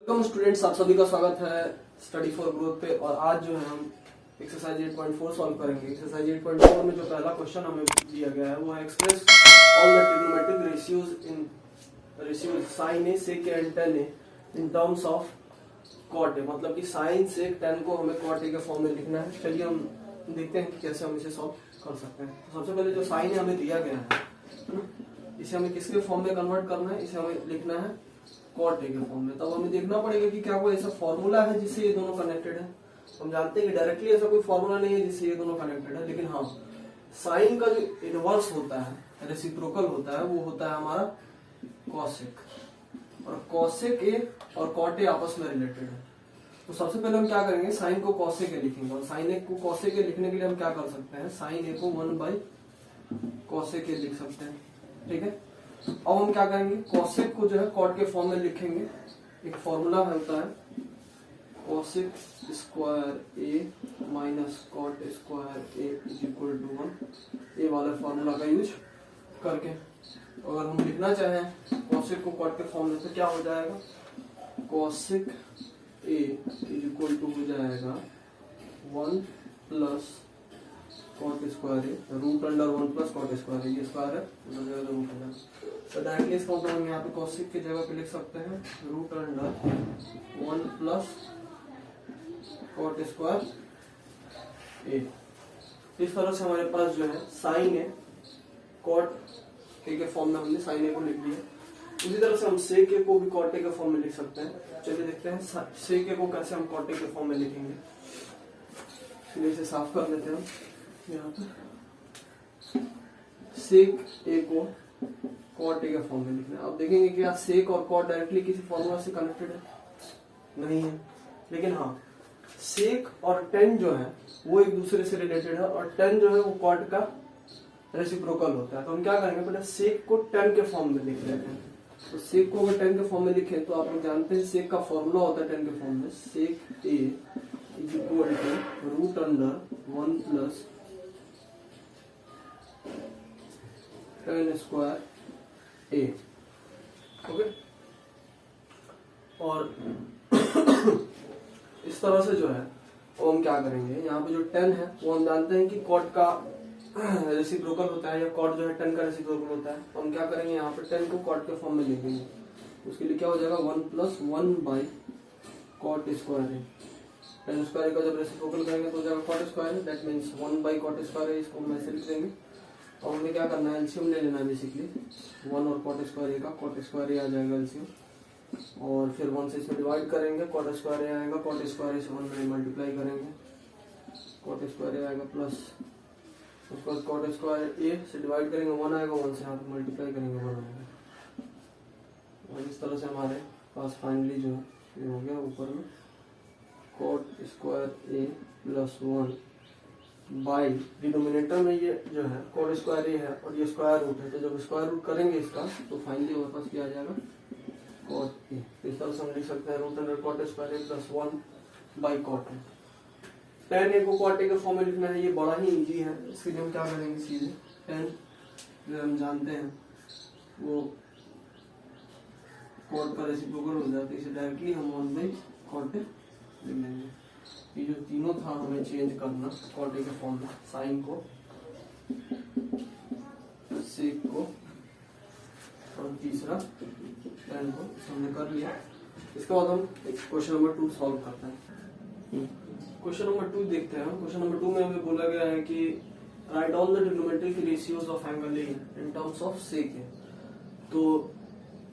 Welcome students, आप सभी का स्वागत है स्टडी फॉर ग्रोथ पे। और आज जो है हम एक्सरसाइज 8.4 सॉल्व करेंगे। एक्सरसाइज 8.4 में जो पहला क्वेश्चन हमें दिया गया है वो है express all the trigonometric ratios sine A sec and tan A in terms of cot A. मतलब कि साइन सेक टेन को हमें कॉट ए के फॉर्म में लिखना है। चलिए हम देखते हैं कि कैसे हम इसे सॉल्व कर सकते हैं। तो सबसे पहले जो साइन है हमें दिया गया है, इसे हमें किसके फॉर्म में कन्वर्ट करना है? इसे हमें लिखना है कॉट ए के फॉर्म में। तब हमें देखना पड़ेगा कि क्या कोई ऐसा फॉर्मूला है जिससे ये दोनों कनेक्टेड है। हम जानते हैं कि डायरेक्टली ऐसा कोई फॉर्मूला नहीं है जिससे ये दोनों कनेक्टेड है, लेकिन हाँ, साइन का जो इनवर्स होता है, रेसिप्रोकल होता है, वो होता है हमारा कॉसेक। और कॉसेक ए और कॉट ए आपस में रिलेटेड है। तो सबसे पहले हम क्या करेंगे, साइन को कॉसेक ए लिखेंगे। और साइन ए को कॉसेक ए लिखने के लिए हम क्या कर सकते हैं, साइन ए को 1/कॉसेक ए लिख सकते हैं। ठीक है, अब हम क्या करेंगे, कॉसेक को जो है कॉट के फॉर्म में लिखेंगे। एक फॉर्मूला होता है cosec square A minus cot square A is equal to 1। ये वाला फॉर्मूला का यूज करके अगर हम लिखना चाहें कॉसेक को कॉट के फॉर्म में तो क्या हो जाएगा, cosec A is equal to हो जाएगा 1 plus cot square A root under 1 plus cot square A. ये स्क्वायर है उधर जगह रूट अंडर, तो डायरेक्टली इसको हम यहाँ पे कॉसेक की जगह पे लिख सकते हैं root under 1 plus cot square A. इस तरह से हमारे पास जो है साइन ए कॉट ए के फॉर्म में हमने साइन ए को लिख दिया। उसी तरह से हम सेक ए को भी कॉट ए के फॉर्म में लिख सकते हैं। चलिए देखते हैं सेक ए को कैसे हम कॉट ए के फॉर्म में लिखेंगे। चलिए इसे साफ कर लेते हैं हम। यहाँ पे सेक ए को कॉट ए के फॉर्म में लिखना है। अब देखेंगे कि सेक और कॉट डायरेक्टली किसी फॉर्मूला से कनेक्टेड है, नहीं है, लेकिन हाँ, सेक और टेन जो है वो एक दूसरे से रिलेटेड है। और टेन जो है वो कॉट का रेसिप्रोकल होता है। तो हम क्या करेंगे, पहले सेक को टेन के फॉर्म में लिख लेते हैं। तो सेक को अगर टेन के फॉर्म में लिखे तो आप लोग जानते हैं सेक का फॉर्मूला होता है टेन के फॉर्म में, sec A is equal to root under 1 plus tan square A. Okay, और इस तरह से जो है वो हम क्या करेंगे, यहाँ पे जो 10 है वो हम जानते हैं कि कॉट का रेसिप्रोकल होता है, या कॉट जो है 10 का रेसिप्रोकल होता है। तो हम क्या करेंगे, यहाँ पे 10 को कॉट के फॉर्म में लिखेंगे। उसके लिए क्या हो जाएगा 1 प्लस 1/कॉट स्क्वायर ए। 10 स्क्वायर का जब रेसिप्रोकल करेंगे तो हो जाएगा कॉट स्क्वायर है, दैट मीन्स 1/कॉट स्क्वायर है। इसको हम ऐसे लिख देंगे। और हमें क्या करना है, एलसीएम ले लेना है बेसिकली। 1 और कॉट स्क्वायर ए का, कॉट स्क्वायर ए आ जाएगा एलसीएम, और फिर 1 से इसमें डिवाइड करेंगे, कॉट स्क्वायर ए आएगा, कॉट स्क्वायर ए से 1 में मल्टीप्लाई करेंगे, कॉट स्क्वायर ए आएगा प्लस उसके बाद कॉट स्क्वायर ए से डिवाइड करेंगे 1 आएगा, 1 से यहाँ पे मल्टीप्लाई करेंगे 1 आएगा। और इस तरह से हमारे पास फाइनली जो ये हो गया ऊपर में cot square A plus 1 by denominator में ये जो है कॉट स्क्वायर ए है और ये स्क्वायर रूट है। तो जब स्क्वायर रूट करेंगे इसका तो फाइनली हमारे पास क्या आ जाएगा, कॉट ए। इस तरह से हम लिख सकते हैं root under cot square A plus 1/कॉट A. Ten ए को कॉट ए के फॉर्म में लिखना है, ये बड़ा ही इजी है। इसके लिए हम क्या करेंगे, सीधे टेन जो हम जानते हैं वो कॉट का रेसिप्रोकल हो जाता है, इसे डायरेक्टली हम 1/कॉट ए लिख लेंगे। ये जो तीनों था हमें चेंज करना कॉट ए के फॉर्म में, साइन को, सेक को और तीसरा टेन को, हमने कर लिया। इसके बाद हम क्वेश्चन नंबर 2 सॉल्व करते हैं। क्वेश्चन नंबर 2 देखते हैं। क्वेश्चन नंबर 2 में हमें बोला गया है कि right all the trigonometric ratios of angle A in terms of sec A. तो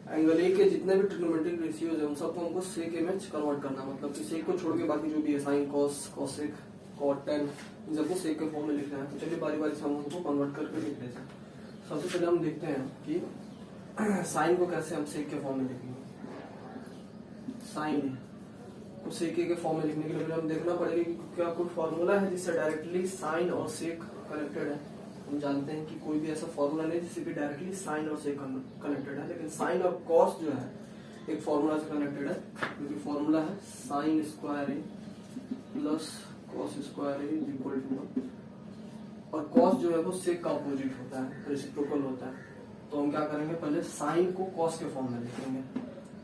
एंगल ए के जितने भी ट्रिग्नोमेट्रिक रेशियोज है उन सबको हमको सेक ए में कन्वर्ट करना। मतलब कि सेक को छोड़ के बाकी जो भी है sin, cos, cosec, cot, tan, इन सबको सेक के फॉर्म में लिखना है। तो चलिए बारी बारी से हम उनको कन्वर्ट करके लिख लेते हैं। सबसे पहले हम देखते हैं कि साइन को कैसे हम सेक के फॉर्म में लिखेंगे। साइन को सेक ए के फॉर्म में लिखने के लिए हम देखना पड़ेगा कि क्या कोई फॉर्मूला है जिससे डायरेक्टली साइन और सेक कनेक्टेड है। हम जानते हैं कि कोई भी ऐसा फॉर्मूला नहीं जिससे कि डायरेक्टली साइन और सेक कनेक्टेड है, लेकिन साइन और कॉस जो है एक फॉर्मूला से कनेक्टेड है, क्योंकि फॉर्मूला है sine square A plus cos square A is equal to 1। और कॉस जो है वो सेक का अपोजिट होता है, रेसिप्रोकल होता है। तो हम क्या करेंगे, पहले साइन को कॉस के फॉर्म में लिखेंगे।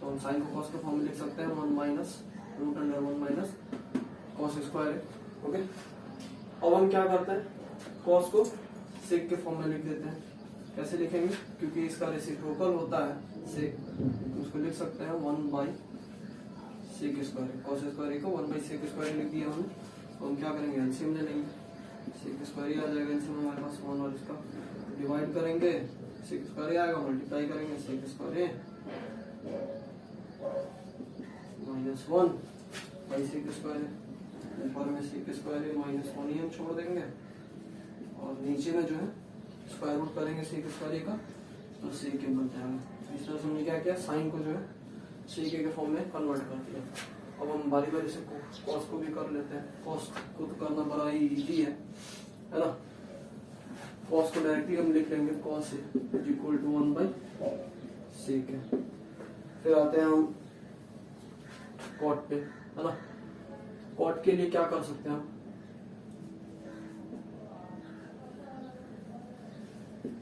तो हम साइन को कॉस के फॉर्म में लिख सकते हैं 1 minus root under 1 minus cos square है। ओके, अब हम क्या करते हैं, कॉस को सेक के फॉर्म में लिख देते हैं। कैसे लिखेंगे, क्योंकि इसका रेसिप्रोकल होता है सेक, तो उसको लिख सकते हैं 1 by sec square. Cos square को 1 बाई सेक स्क्वायर लिख दिया हमने। तो हम क्या करेंगे, एलसीएम ले लेंगे, सेक स्क्वायर आ जाएगा एलसीएम हमारे पास 1 और इसका डिवाइड करेंगे, सेक स्क्वायर आएगा, मल्टीप्लाई करेंगे sec square minus 1 by sec square, ऊपर में सेक स्क्वायर माइनस 1 ही हम छोड़ देंगे और नीचे में जो है स्क्वायर रूट करेंगे सेक स्क्वायर का, तो सेक बन जाएगा। इस तरह से हमने क्या किया, साइन को जो है सेक के फॉर्म में कन्वर्ट कर दिया। अब हम बारी बारी से कॉस को भी कर लेते हैं। कॉस को तो करना बड़ा ही इजी है ना। कॉस को डायरेक्टली हम लिख लेंगे cos is equal to 1 by sec है। फिर आते हैं हम कॉट पे, है ना। कॉट के लिए क्या कर सकते हैं हम,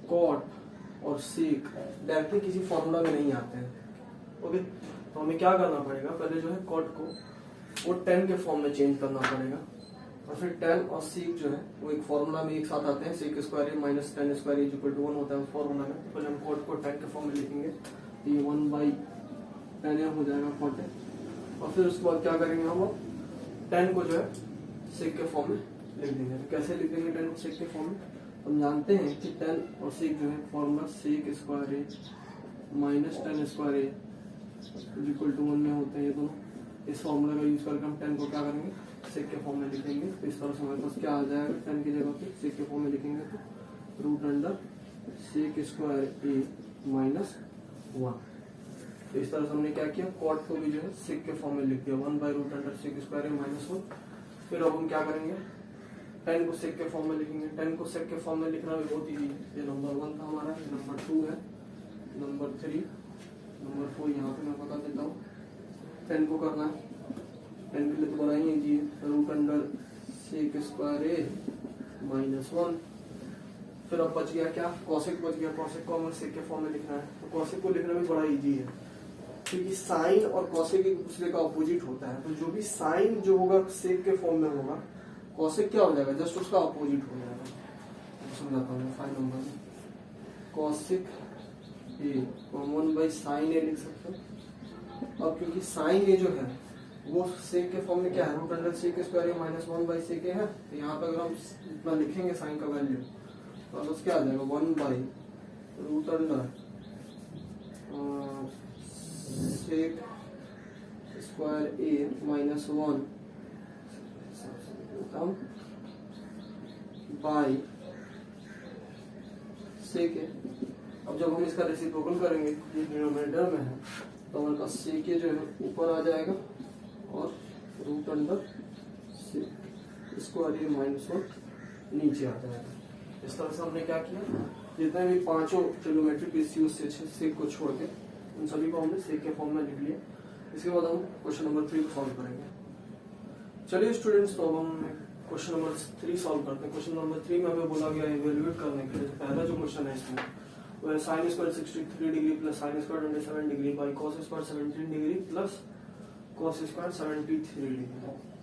कॉट और सेक डायरेक्टली किसी फॉर्मूला में नहीं आते हैं। ओके, तो हमें क्या करना पड़ेगा, पहले जो है कॉट को वो tan के फॉर्म में चेंज करना पड़ेगा और फिर tan और सेक जो है वो एक फॉर्मूला में एक साथ आते हैं। Sec square minus tan square is equal to 1 होता है उस फॉर्मूला में। तो हम कॉट को tan के फॉर्म में लिखेंगे, ये 1 बाई tan हो जाएगा कॉट, और फिर उसके बाद क्या करेंगे हम, tan को जो है सेक के फॉर्म में लिख देंगे। तो कैसे लिख देंगे tan को सेक के फॉर्म में, हम जानते हैं कि tan और सेक जो है फॉर्मूला सेक स्क्वायर है माइनस tan स्क्वायर है इक्वल टू 1 में होते हैं ये दोनों। इस फॉर्मूला का यूज करके हम tan को क्या करेंगे, सेक के फॉर्म में लिखेंगे। तो इस तरह से हमारे पास क्या आ जाएगा, tan की जगह पे सेक के फॉर्म में लिखेंगे तो root under sec square A minus 1। तो इस तरह से हमने क्या किया, कॉट को भी जो है सेक के फॉर्म में लिख दिया 1 by root under sec square A minus 1। फिर अब हम क्या करेंगे, tan को सेक के फॉर्म में लिखेंगे। tan को सेक के फॉर्म में लिखना भी बहुत ईजी है। ये नंबर 1 था हमारा, ये नंबर 2 है, नंबर 3, नंबर 4 यहाँ पे मैं बता देता हूँ। tan को करना है, tan के लिए तो बड़ा ही इजी है, root under sec square A minus 1। फिर अब बच गया क्या, कॉसेक बच गया। कॉसेक को हमें सेक के फॉर्म में लिखना है। तो कॉसेक को लिखना भी बड़ा इजी है, क्योंकि साइन और कॉसेक एक दूसरे का अपोजिट होता है। तो जो भी साइन जो होगा सेक के फॉर्म में होगा, कॉसेक क्या हो जाएगा, जस्ट उसका अपोजिट हो जाएगा। समझाता हूँ 5 नंबर में, कॉसेक ए 1 बाई साइन ए लिख सकते हैं। अब क्योंकि साइन ए जो है वो सेक के फॉर्म में क्या है, root under sec square A minus 1 by sec A है। तो यहाँ पे अगर हम इतना लिखेंगे साइन का वैल्यू, तो बस क्या आ जाएगा 1 by root under sec square A minus 1 by sec A. अब जब हम इसका रेसिप्रोकल करेंगे, ये डिनोमिनेटर में है, तो हमारे पास सेक ए जो है ऊपर आ जाएगा और root under sec square A minus 1 नीचे आ जाएगा। इस तरह से हमने क्या किया, जितने भी पांचों ट्रिग्नोमेट्रिक रेशियोज से सेक को छोड़ के उन सभी को हमने सेक के फॉर्म में लिख लिया। इसके बाद हम क्वेश्चन नंबर 3 को सॉल्व करेंगे। चलिए स्टूडेंट्स, तो अब हम क्वेश्चन नंबर 3 सॉल्व करते हैं। क्वेश्चन नंबर 3 में हमें बोला गया है इवेल्युएट करने के लिए। पहला जो क्वेश्चन है इसमें वो है sine square 63 degree plus sine square 27 degree by cos square 17 degree plus cos square 73 degree.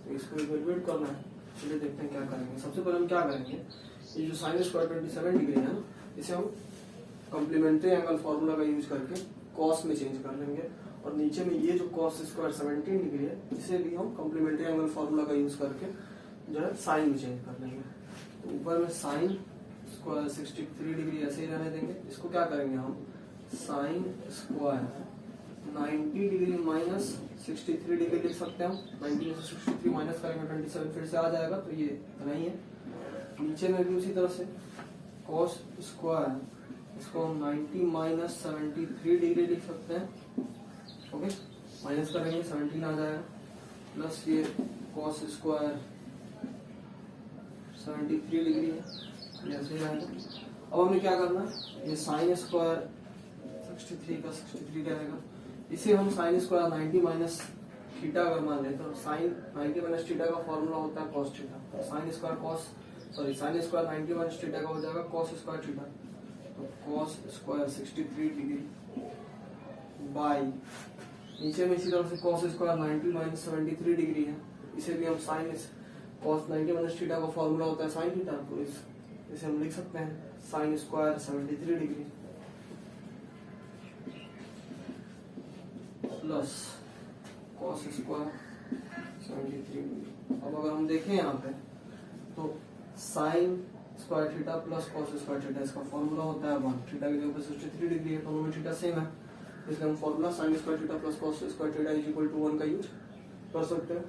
तो इसको इवेल्युएट करना है। चलिए देखते हैं क्या करेंगे। सबसे पहले हम क्या करेंगे, ये जो साइन स्क्वायर 27 डिग्री है ना, इसे हम कॉम्प्लीमेंट्री एंगल फार्मूला का यूज करके कॉस में चेंज कर लेंगे। और नीचे में ये जो कॉस स्क्वायर 17 डिग्री है, इसे भी हम कॉम्प्लीमेंट्री एंगल फार्मूला का यूज करके जो है साइन में चेंज कर लेंगे। तो ऊपर में साइन स्क्वायर 63 डिग्री ऐसे ही रहने देंगे। इसको क्या करेंगे हम, sine square 90 degree minus 63 degree लिख सकते हैं हम। 90 में से 63 माइनस करेंगे 27 फिर से आ जाएगा, तो ये इतना ही है। नीचे में भी उसी तरह से कॉस स्क्वायर, इसको हम 90 माइनस 73 डिग्री लिख सकते हैं। ओके, माइनस करेंगे 17 आ जाएगा, प्लस ये कॉस स्क्वायर 73 डिग्री है, ऐसे ही रहेगा। अब हमें क्या करना है, ये साइन स्क्वायर 63 का 63 रहेगा। इसे हम साइन स्क्वायर 90 माइनस थीटा अगर मान लें, तो साइन 90 माइनस थीटा का फॉर्मूला होता है cos theta. Sine square cos sine square 90 minus theta का हो जाएगा कॉस स्क्वायर थीटा। तो कॉस स्क्वायर 63 डिग्री बाई नीचे में इसी तरह से cos स्क्वायर 90 माइनस 73 डिग्री है, इसे भी हम साइन cos 90 माइनस थीटा का फॉर्मूला होता है साइन थीटा, तो इसे हम लिख सकते हैं sine square 73 degree plus cos square 73 degree. अब अगर हम देखें यहाँ पे तो sign square theta plus cos square theta, इसका फॉर्मूला होता है 1, थीटा की जगह पे 63 डिग्री है, दोनों में थीटा सेम है, इसलिए हम formula sine square theta plus cos square theta is equal to 1 का यूज कर सकते हैं,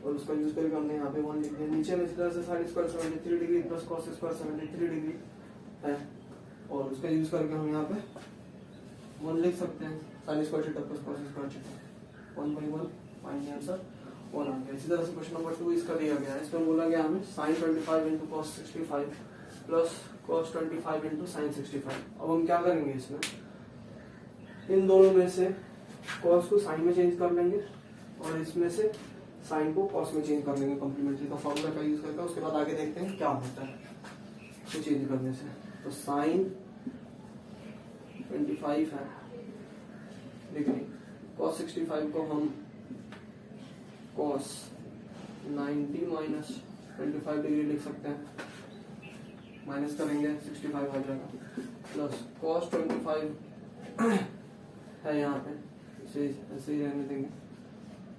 और उसका यूज करके हमने यहाँ पे 1 लिख दिया। नीचे में इस तरह से sine square 73 degree plus cos square 73 degree है, और उसका यूज करके हम यहाँ पे 1 लिख सकते हैं, sign square theta plus cos square theta 1/1 final answer 1 आ गया। इसी तरह से क्वेश्चन नंबर 2 इसका दिया गया है, इसमें बोला गया हमें sin 25 into cos 65 plus cos 25 into sin 65। अब हम क्या करेंगे, इसमें इन दोनों में से cos को sin में चेंज कर लेंगे और इसमें से sin को cos में चेंज कर लेंगे कॉम्प्लीमेंट्री का फॉर्मूला का यूज करके। उसके बाद आगे देखते हैं क्या होता है इसको चेंज करने से। तो sin 25 है डिग्री, cos 65 को हम cos 90 माइनस 25 डिग्री लिख सकते हैं, माइनस करेंगे 65 आ जाएगा, प्लस cos 25 है यहाँ पे, इसे ऐसे ही रहने देंगे,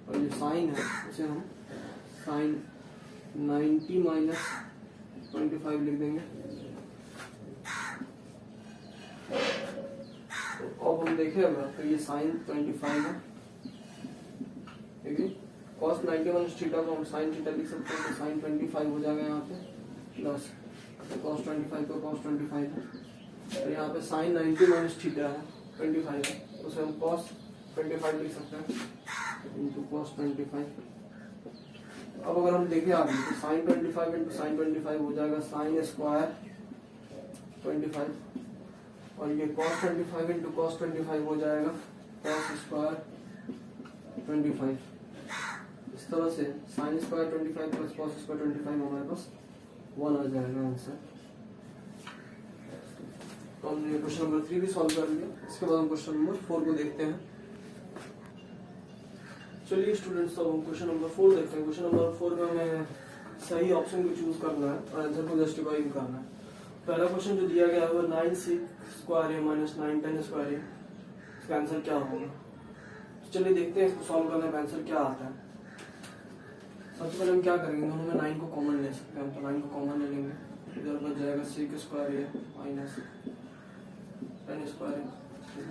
और जो साइन है उसे हम साइन 90 माइनस 25 लिख देंगे। तो अब हम देखें अगर तो ये साइन 25 है, ठीक है, cos 90 माइनस थीटा को हम साइन थीटा लिख सकते हैं, तो साइन 25 हो जाएगा यहाँ पे, प्लस cos 25 को cos 25 है, और यहाँ पे साइन 90 माइनस थीटा है 25 है, तो उसे हम cos 25 लिख सकते हैं इंटू cos 25। अब अगर हम देखें आगे तो साइन 25 इंटू साइन 25 हो जाएगा साइन स्क्वायर 25, और ये cos 25 इंटू cos 25 हो जाएगा cos स्क्वायर 25। इस तरह से sine square 25 plus cos square 25 हमारे पास 1 आ जाएगा आंसर। तो हमने क्वेश्चन नंबर 3 भी सॉल्व कर लिया। इसके बाद हम क्वेश्चन नंबर 4 को देखते हैं। चलिए स्टूडेंट्स, तो हम क्वेश्चन नंबर 4 देखते हैं। क्वेश्चन नंबर 4 में हमें सही ऑप्शन को चूज करना है और आंसर को जस्टिफाई करना है। पहला क्वेश्चन जो दिया गया है वो 9 स्क्वायर है माइनस 9 10 स्क्वायर है, इसका आंसर क्या होगा। तो चलिए देखते हैं इसको सॉल्व करने का आंसर क्या आता है। सबसे पहले हम क्या करेंगे, दोनों में 9 को कॉमन ले सकते हैं, तो 9 को कॉमन ले लेंगे, इधर बच जाएगा सेक स्क्वायर है माइनस 10 स्क्वायर है।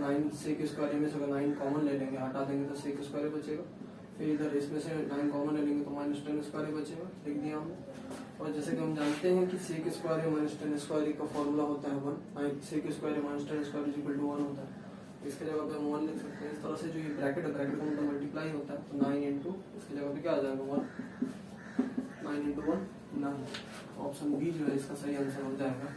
9 सेक स्क्वायर में से अगर 9 कॉमन ले लेंगे, हटा देंगे तो सेक स्क्वायर बचेगा, फिर इधर इसमें से 9 कॉमन ले लेंगे तो माइनस 10 स्क्वायर बचेगा, लिख दिया हमने। और जैसे कि हम जानते हैं कि सेक स्क्वायर माइनस 10 स्क्वायर का फॉर्मूला होता है 1, sec square minus 10 square equal to 1 होता है, इसके जगह पे हम 1 लिख सकते हैं। इस तरह से जो ये ब्रैकेट है, ब्रैकेट का मतलब मल्टीप्लाई होता है, तो 9 इंटू इसकी जगह पे क्या आ जाएगा 1, 9 इंटू 1 9। ऑप्शन बी जो है इसका सही आंसर हो जाएगा।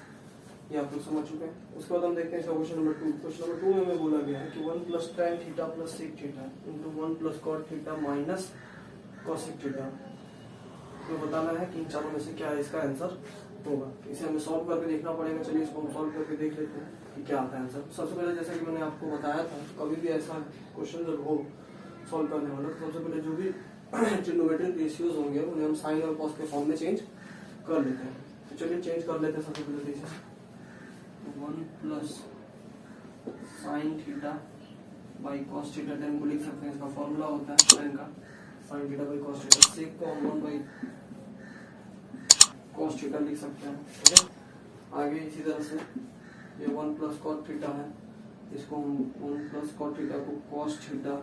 ये आप लोग समझ चुके हैं। उसके बाद हम देखते हैं क्वेश्चन नंबर 2। क्वेश्चन नंबर 2 में हमें बोला गया है कि 1 plus tan theta plus sec theta into 1 plus cot theta minus cosec theta, तो बताना है कि इन चारों में से क्या है इसका आंसर होगा। इसे हमें सॉल्व करके देखना पड़ेगा। चलिए इसको हम सॉल्व करके देख लेते हैं कि क्या आता है आंसर। सबसे पहले जैसा कि मैंने आपको बताया था, कभी भी ऐसा क्वेश्चन जब हो सॉल्व करने वाला, तो सबसे पहले जो भी ट्रिग्नोमेट्रिक रेशियोज होंगे उन्हें हम साइन और कॉस के फॉर्म में चेंज कर लेते हैं। तो चलिए चेंज कर लेते हैं सबसे पहले इसे। 1 plus sin theta by cos theta, ten को लिख सकते हैं, इसका फॉर्मूला होता है टेन का, sin theta by cos theta. Sec को हम 1 बाई कॉस थीटा लिख सकते हैं, ठीक है। आगे इसी तरह से ये 1 प्लस कॉट थीटा है, इसको हम 1 प्लस कॉट थीटा को cos theta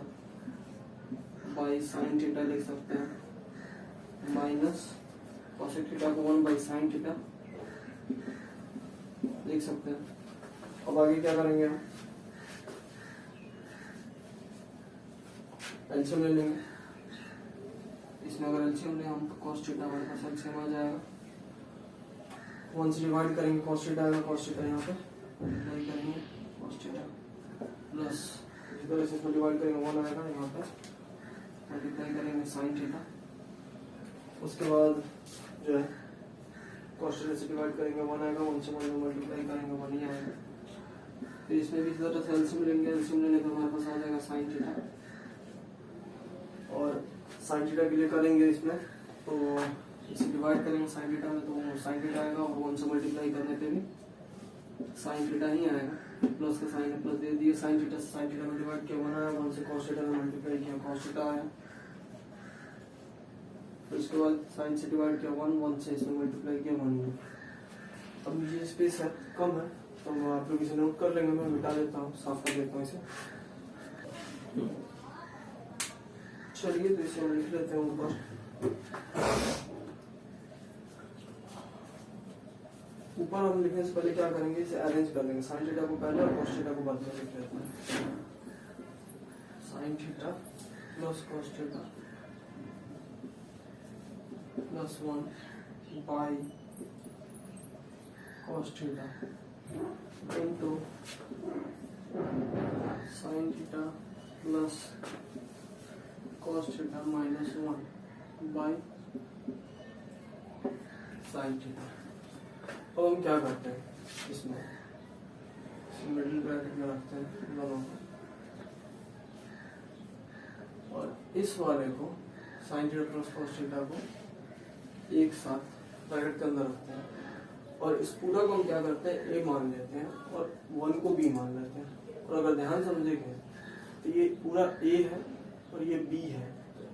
by sin theta लिख सकते हैं, माइनस कॉसेक थीटा को 1 बाई साइन थीटा लिख सकते हैं। अब आगे क्या करेंगे हम, एलसीएम ले लेंगे। इसमें अगर एलसीएम ले हम तो cos थीटा हमारे पास एलसीएम आ जाएगा, 1 से डिवाइड करेंगे cos थीटा आएगा, cos थीटा यहाँ पे मल्टीप्लाई करेंगे cos थीटा प्लस इस तरह से इसमें डिवाइड करेंगे 1 आएगा, यहाँ पे मल्टीप्लाई करेंगे sin थीटा। उसके बाद जो है cos थीटा से डिवाइड करेंगे 1 आएगा, 1 से 1 मल्टीप्लाई करेंगे 1 ही आएगा। फिर इसमें भी इस तरह से एलसीएम लेंगे, एलसीएम लेने पर हमारे पास आ जाएगा sin थीटा और साइन थीटा के लिए करेंगे इसमें, तो इसे डिवाइड करेंगे साइन थीटा में, तो साइन थीटा आएगा और 1 से मल्टीप्लाई करने पे भी साइन थीटा ही आएगा, प्लस का साइन है प्लस दे दिए, साइन थीटा से साइन थीटा में डिवाइड किया 1 आया, 1 से कॉस थीटा में मल्टीप्लाई किया कॉस थीटा आया, फिर उसके बाद साइन से डिवाइड किया 1, 1 से इसमें मल्टीप्लाई किया 1। अब ये स्पेस है कम है तो आप लोग इसे नोट कर लेंगे, मैं मिटा देता हूँ, साफ कर देता हूँ इसे। चलिए तो इसे हम लिख लेते हैं ऊपर। ऊपर हम लिखने से पहले क्या करेंगे, इसे अरेंज कर लेंगे, साइन थीटा को पहले और कॉस थीटा को बाद में लिख लेते हैं। Sign theta plus cos theta plus 1 by cos theta into sine theta plus cos theta minus 1 by sin theta. अब हम क्या करते हैं, इसमें मिडिल ब्रैकेट में रखते हैं दोनों को, और इस वाले को sign theta plus cos theta को एक साथ ब्रैकेट के अंदर रखते हैं, और इस पूरा को हम क्या करते हैं ए मान लेते हैं और 1 को बी मान लेते हैं। और अगर ध्यान समझेंगे तो ये पूरा ए है और ये बी है,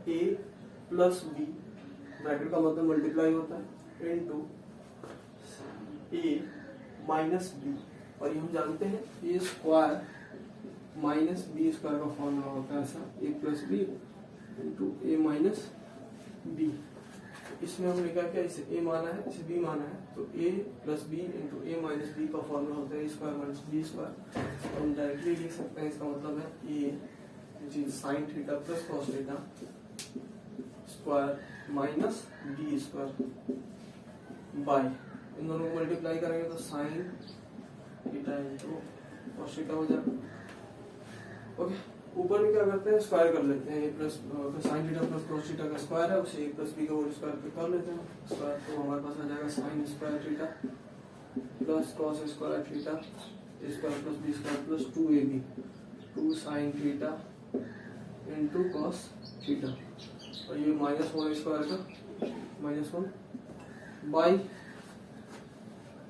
ए प्लस बी, ब्रैकेट का मतलब मल्टीप्लाई होता है, इनटू ए माइनस बी, और ये हम जानते हैं ए स्क्वायर माइनस बी स्क्वायर का फॉर्मूला होता है ऐसा, ए plus B into A minus B. इसमें हमने क्या किया, इसे ए माना है इसे बी माना है, तो A plus B into A minus B का फॉर्मूला होता है A square minus B square. तो हम डायरेक्टली लिख सकते हैं, इसका मतलब है A sin theta plus cos theta square minus B square by, इन दोनों को मल्टीप्लाई करेंगे तो sin theta into cos theta हो जाएगा। ओके, ऊपर में क्या करते हैं, स्क्वायर कर लेते हैं, A plus sin theta plus cos theta का स्क्वायर है, उसे ए प्लस बी का होल स्क्वायर पे कर लेते हैं स्क्वायर, तो हमारे पास आ जाएगा sin square theta plus cos square theta square plus B square plus 2ab 2 sin theta into cos theta, और ये माइनस 1 स्क्वायर का minus 1 by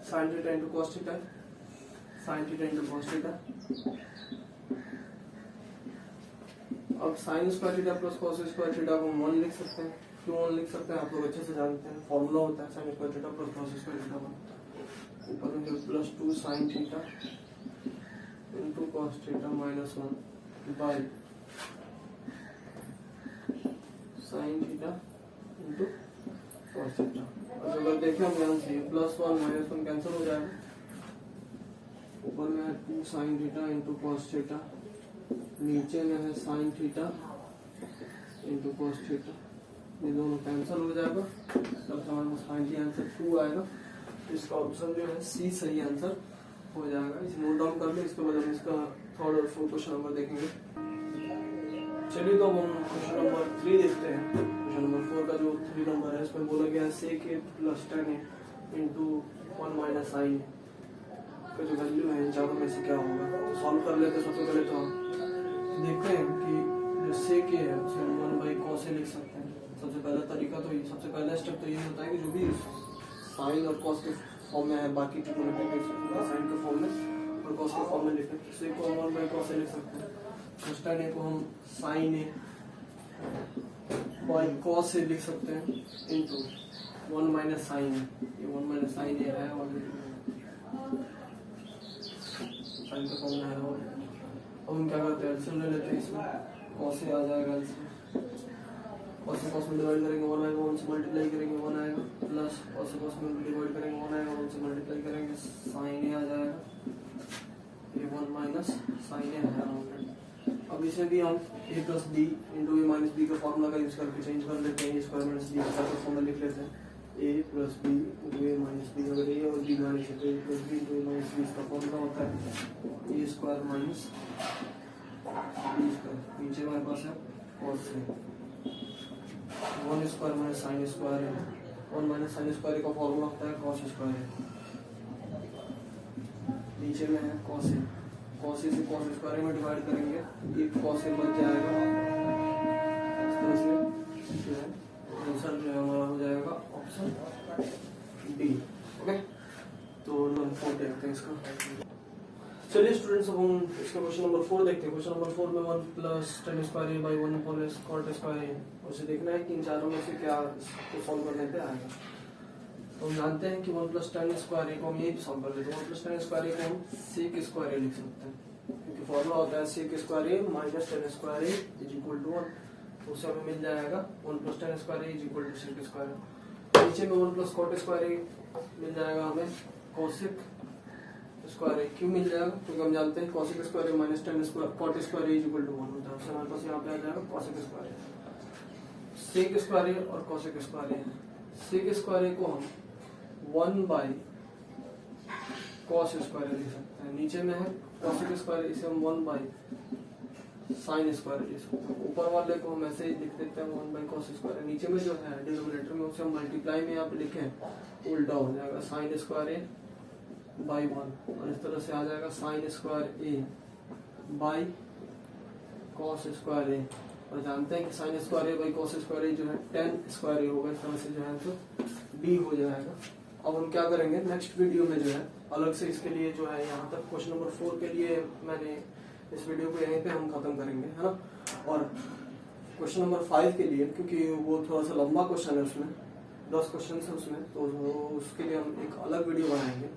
sin theta into cos theta, sin theta into cos theta. अब sin square theta plus cos square theta को 1 लिख सकते हैं, क्यों 1 लिख सकते हैं आप लोग अच्छे से जानते हैं, फॉर्मूला होता है sine square theta plus cos square theta का, ऊपर में plus 2 sin theta into cos theta minus 1 by sin theta into cos theta. और अगर देखें हम यहाँ से प्लस 1 माइनस 1 कैंसिल हो जाएगा, ऊपर में है 2 sin theta into cos theta, नीचे में है sign theta into cos theta, ये दोनों कैंसिल हो जाएगा, तब हमारे पास फाइनली आंसर 2 आएगा। इसका ऑप्शन जो है सी सही आंसर हो जाएगा। इसे नोट डाउन कर ले, इसके बाद हम इसका थर्ड और फोर्थ क्वेश्चन नंबर देखेंगे। चलिए तो हम क्वेश्चन नंबर 3 देखते हैं। क्वेश्चन नंबर 4 का जो 3 नंबर है इसमें बोला गया है सेक ए प्लस 10 इंटू 1 माइनस साइन का जो वैल्यू है इन चारों में से क्या होगा। तो सॉल्व कर लेते हैं। सबसे पहले तो हम देखते हैं कि जो सेक ए है उसे हम 1 बाई कॉस ए लिख सकते हैं। सबसे पहला तरीका तो सबसे पहला स्टेप तो ये होता है कि जो भी साइन और कॉस के फॉर्म में है, बाकी ट्रिग्नोमेट्री साइन के फॉर्म में और कॉस के फॉर्म में लिखते हैं। सेक को हम 1 बाई कॉस ए लिख सकते हैं। फर्स्ट टाइम ए को हम sign A by cos A लिख सकते हैं इनटू 1 माइनस साइन ए। ये 1 माइनस साइन ए है और साइन का फॉर्म है। और अब हम क्या करते हैं, एलसीएम ले लेते हैं। इसमें कॉस ए आ जाएगा, एलसीएम कॉस से कॉस में डिवाइड करेंगे 1 आएगा, 1 से मल्टीप्लाई करेंगे 1 आएगा, प्लस कॉस से कॉस में डिवाइड करेंगे 1 आएगा, 1 से मल्टीप्लाई करेंगे साइन ए आ जाएगा। ये 1 माइनस साइन ए है ऑलरेडी। अब इसे भी हम ए plus B into A minus B का फॉर्मूला का यूज करके चेंज कर लेते हैं। ए स्क्वायर माइनस बी का फॉर्मूला लिख लेते हैं। A plus B into A minus B, अगर ए और बी माइनस है तो A plus B into A minus B इसका फॉर्मूला होता है A square minus B square. नीचे हमारे पास है cos A 1 square minus sine square है। 1 माइनस साइन स्क्वायर का फॉर्मूला होता है कॉस स्क्वायर है। नीचे में है कॉस ए, कॉस ए से कॉस स्क्वायर में डिवाइड करेंगे, एक कॉस ए बच जाएगा, इसके तो इसलिए जो है आंसर जो है हमारा हो जाएगा ऑप्शन डी। ओके, तो नंबर 4 देखते हैं इसका। चलिए स्टूडेंट्स, अब हम इसका क्वेश्चन नंबर 4 देखते हैं। क्वेश्चन नंबर 4 में 1 plus tan square A by 1 upon cot square A, उसे देखना है कि इन चारों में से क्या इसको सॉल्व करने पे आएगा। तो हम जानते हैं कि 1 प्लस tan स्क्वायर ए को हम ये भी सॉल्व कर लेते हैं। 1 प्लस tan स्क्वायर ए को हम sec स्क्वायर ए लिख सकते हैं, क्योंकि फॉर्मूला होता है sec square A minus tan square A is equal to 1। तो उससे हमें मिल जाएगा 1 plus tan square A is equal to sec square A. नीचे में 1 प्लस cot स्क्वायर ए मिल जाएगा हमें cosec स्क्वायर ए। क्यों मिल जाएगा? क्योंकि हम जानते हैं cosec square A minus tan square cot square A is equal to 1 होता है। उससे हमारे पास यहाँ पे आ जाएगा cosec square A. sec square A और cosec स्क्वायर ए, sec स्क्वायर ए को हम 1 बाई cos स्क्वायर ए लिख सकते हैं। नीचे में है cosec स्क्वायर ए, इसे हम 1 बाई sin स्क्वायर ए लिख सकते हैं। ऊपर वाले को हम ऐसे ही लिख देते हैं 1 बाई cos स्क्वायर ए। नीचे में जो है डिनोमिनेटर में उसे हम मल्टीप्लाई में यहाँ पे लिखें उल्टा हो जाएगा sin स्क्वायर ए बाई 1, और इस तरह से आ जाएगा sin square A by cos square A. और जानते हैं कि sin square A by cos square A जो है tan स्क्वायर ए होगा। इस तरह से जो है तो b हो जाएगा। अब हम क्या करेंगे नेक्स्ट वीडियो में जो है अलग से इसके लिए जो है यहाँ तक क्वेश्चन नंबर 4 के लिए मैंने इस वीडियो को यहीं पे हम खत्म करेंगे, है ना। और क्वेश्चन नंबर 5 के लिए, क्योंकि वो थोड़ा सा लंबा क्वेश्चन है, उसमें 10 क्वेश्चन है उसमें, तो उसके लिए हम एक अलग वीडियो बनाएंगे।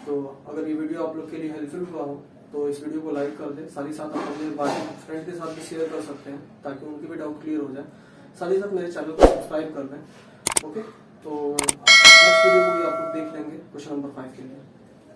तो अगर ये वीडियो आप लोग के लिए हेल्पफुल हुआ हो तो इस वीडियो को लाइक कर दें। साथ ही साथ आप अपने बाकी फ्रेंड के साथ भी शेयर कर सकते हैं ताकि उनके भी डाउट क्लियर हो जाए। साथ ही साथ मेरे चैनल को सब्सक्राइब कर दें। ओके, तो नेक्स्ट वीडियो को भी आप लोग देख लेंगे क्वेश्चन नंबर 5 के लिए।